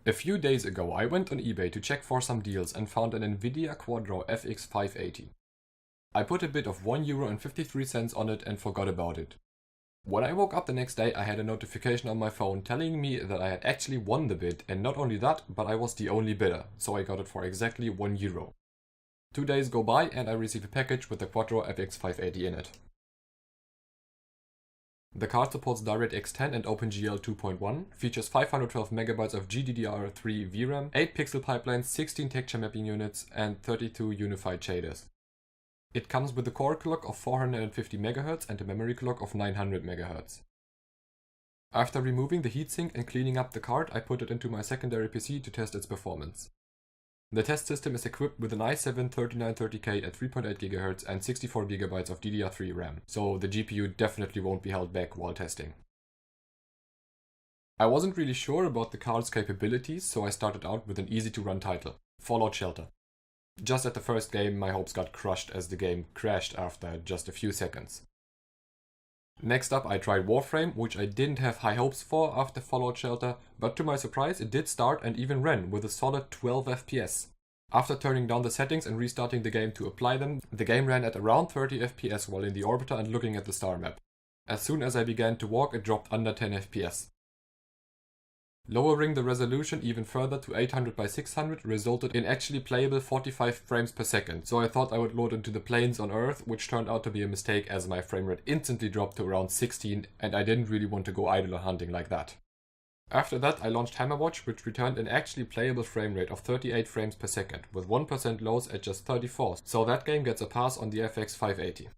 A few days ago I went on eBay to check for some deals and found an NVidia Quadro FX 580. I put a bid of €1.53 on it and forgot about it. When I woke up the next day I had a notification on my phone telling me that I had actually won the bid, and not only that, but I was the only bidder, so I got it for exactly €1. 2 days go by and I receive a package with the Quadro FX 580 in it. The card supports DirectX 10 and OpenGL 2.1, features 512MB of GDDR3 VRAM, 8 pixel pipelines, 16 texture mapping units, and 32 unified shaders. It comes with a core clock of 450MHz and a memory clock of 900MHz. After removing the heatsink and cleaning up the card, I put it into my secondary PC to test its performance. The test system is equipped with an i7-3930K at 3.8 GHz and 64GB of DDR3 RAM, so the GPU definitely won't be held back while testing. I wasn't really sure about the card's capabilities, so I started out with an easy-to-run title, Fallout Shelter. Just at the first game, my hopes got crushed as the game crashed after just a few seconds. Next up I tried Warframe, which I didn't have high hopes for after Fallout Shelter, but to my surprise it did start and even ran with a solid 12 FPS. After turning down the settings and restarting the game to apply them, the game ran at around 30 FPS while in the orbiter and looking at the star map. As soon as I began to walk, it dropped under 10 FPS. Lowering the resolution even further to 800 by 600 resulted in actually playable 45 frames per second, so I thought I would load into the planes on Earth, which turned out to be a mistake as my frame rate instantly dropped to around 16 and I didn't really want to go idle on hunting like that. After that I launched Hammerwatch, which returned an actually playable frame rate of 38 frames per second, with 1% lows at just 34, so that game gets a pass on the FX 580.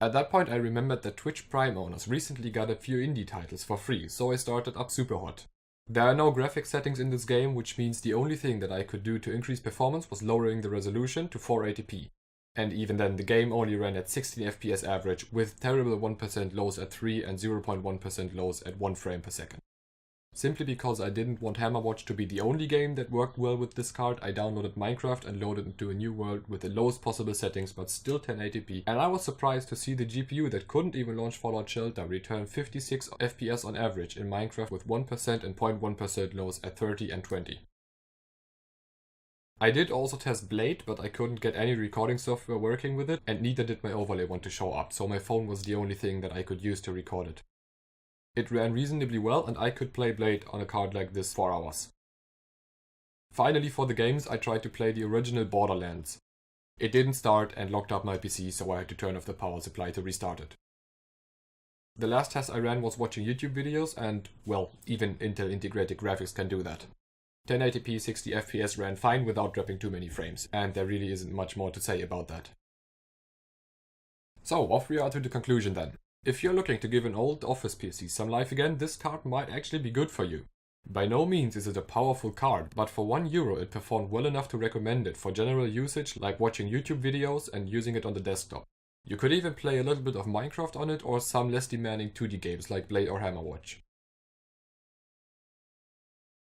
At that point I remembered that Twitch Prime owners recently got a few indie titles for free, so I started up Superhot. There are no graphics settings in this game, which means the only thing that I could do to increase performance was lowering the resolution to 480p. And even then the game only ran at 16 FPS average, with terrible 1% lows at 3 and 0.1% lows at 1 frame per second. Simply because I didn't want Hammerwatch to be the only game that worked well with this card, I downloaded Minecraft and loaded into a new world with the lowest possible settings but still 1080p, and I was surprised to see the GPU that couldn't even launch Fallout Shelter return 56 FPS on average in Minecraft with 1% and 0.1% lows at 30 and 20. I did also test Blade, but I couldn't get any recording software working with it, and neither did my overlay want to show up, so my phone was the only thing that I could use to record it. It ran reasonably well and I could play Blade on a card like this for hours. Finally, for the games I tried to play the original Borderlands. It didn't start and locked up my PC, so I had to turn off the power supply to restart it. The last test I ran was watching YouTube videos and, well, even Intel integrated graphics can do that. 1080p 60 FPS ran fine without dropping too many frames, and there really isn't much more to say about that. So, off we are to the conclusion then. If you're looking to give an old office PC some life again, this card might actually be good for you. By no means is it a powerful card, but for €1 it performed well enough to recommend it for general usage like watching YouTube videos and using it on the desktop. You could even play a little bit of Minecraft on it or some less demanding 2D games like Blade or Hammerwatch.